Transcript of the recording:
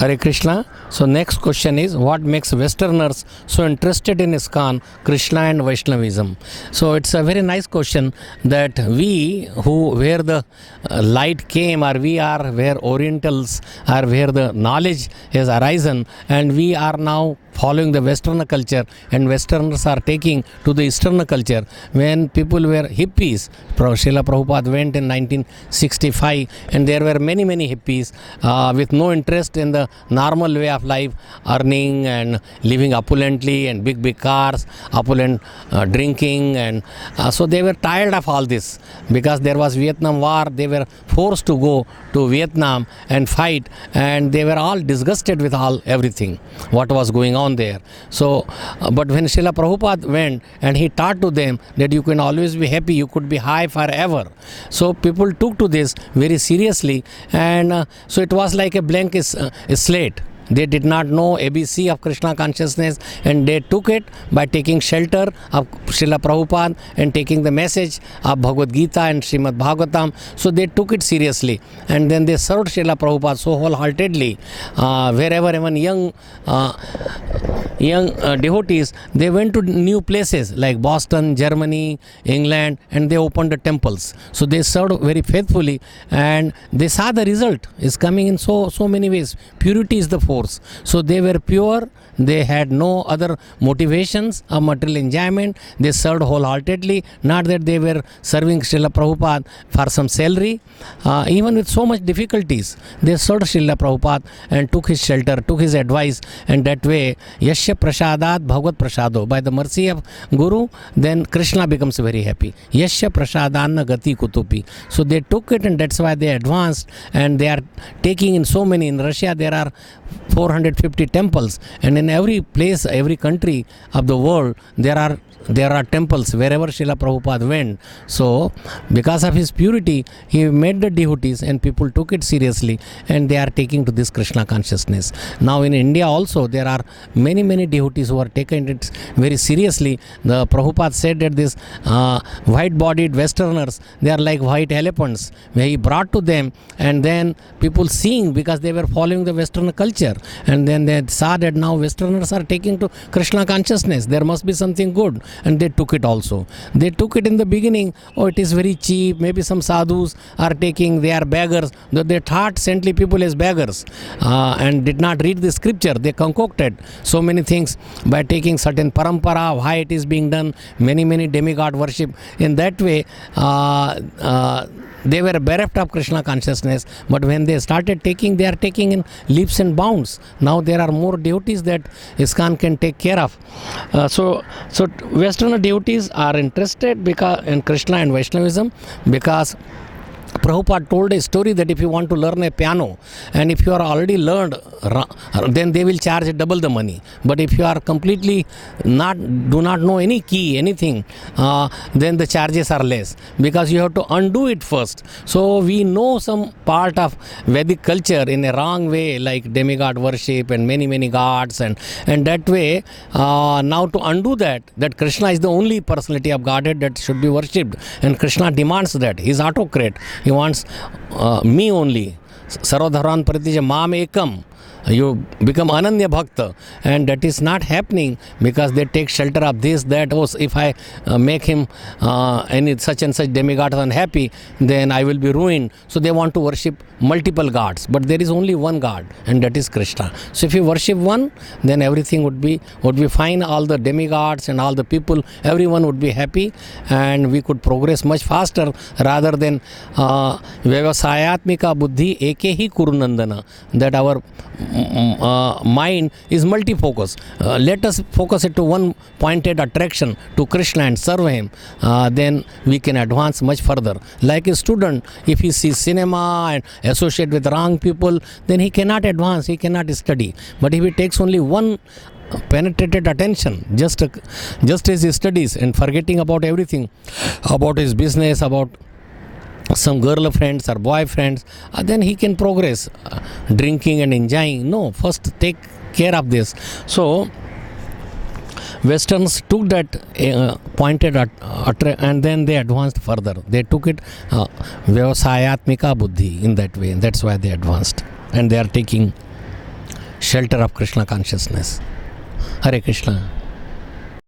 Hare Krishna. So next question is, what makes Westerners so interested in ISKCON, Krishna and Vaishnavism? So it's a very nice question that we where the light came, or we are where Orientals are, where the knowledge has arisen, and we are now following the Western culture, and Westerners are taking to the Eastern culture. When people were hippies, Srila Prabhupada went in 1965, and there were many hippies with no interest in the normal way of life, earning and living opulently, and big cars, opulent drinking, and so they were tired of all this, because there was Vietnam War. They were forced to go to Vietnam and fight, and they were all disgusted with everything what was going on there. So but when Srila Prabhupada went and he taught to them that you can always be happy, you could be high forever, so people took to this very seriously, and so it was like a blank slate. They did not know ABC of Krishna consciousness, and they took it by taking shelter of Srila Prabhupada and taking the message of Bhagavad Gita and Srimad Bhagavatam. So they took it seriously, and then they served Srila Prabhupada so wholeheartedly. Wherever even young devotees, they went to new places like Boston, Germany, England, and they opened the temples. So they served very faithfully, and they saw the result is coming in so many ways. Purity is the force. So they were pure, they had no other motivations of material enjoyment, they served wholeheartedly, not that they were serving Srila Prabhupada for some salary. Even with so much difficulties, they served Srila Prabhupada and took his shelter, took his advice, and that way, Yasya Prasadat Bhagavad Prasado, by the mercy of Guru, then Krishna becomes very happy. Yasya Prasadanna Gati Kutupi. So they took it, and that's why they advanced, and they are taking in so many. In Russia, there are 450 temples, and in every place, every country of the world, there are temples wherever Srila Prabhupada went. So because of his purity, he made the devotees, and people took it seriously, and they are taking to this Krishna consciousness. Now in India also, there are many devotees who are taking it very seriously. The Prabhupada said that this white-bodied Westerners, they are like white elephants, where he brought to them, and then people seeing, because they were following the Western culture, and then they saw that now Westerners are taking to Krishna consciousness, there must be something good, and they took it also. They took it in the beginning, it is very cheap, maybe some sadhus are taking, they are beggars. They thought saintly people as beggars, and did not read the scripture. They concocted so many things by taking certain parampara, why it is being done, many demigod worship. In that way, they were bereft of Krishna consciousness, but when they started taking, they are taking in leaps and bounds. Now there are more devotees that ISKCON can take care of. So Western devotees are interested in Krishna and Vaishnavism, because Prabhupada told a story that if you want to learn a piano, and if you are already learned, then they will charge double the money. But if you are completely do not know any key, anything, then the charges are less, because you have to undo it first. So we know some part of Vedic culture in a wrong way, like demigod worship and many gods, and that way, now to undo that Krishna is the only personality of Godhead that should be worshipped, and Krishna demands that. He is autocrat. He wants me only. Sarvadharman Paritija Mam Ekam. You become Ananya Bhakta, and that is not happening, because they take shelter of this, that. If I make him any such and such demigod unhappy, then I will be ruined. So they want to worship multiple gods, but there is only one God, and that is Krishna. So if you worship one, then everything would be fine. All the demigods and all the people, everyone would be happy, and we could progress much faster, rather than Vyavasayatmika Buddhi Eke hi Kurunandana, that our mind is multi-focus. Let us focus it to one pointed attraction, to Krishna, and serve him. Then we can advance much further. Like a student, if he sees cinema and associate with wrong people, then he cannot advance, he cannot study. But if he takes only one penetrated attention, just as he studies, and forgetting about everything, about his business, about some girlfriends or boyfriends, then he can progress. Drinking and enjoying, no, first take care of this. So Westerns took that pointed at, and then they advanced further. They took it Vyavasayatmika Buddhi in that way, and that's why they advanced, and they are taking shelter of Krishna consciousness. Hare Krishna.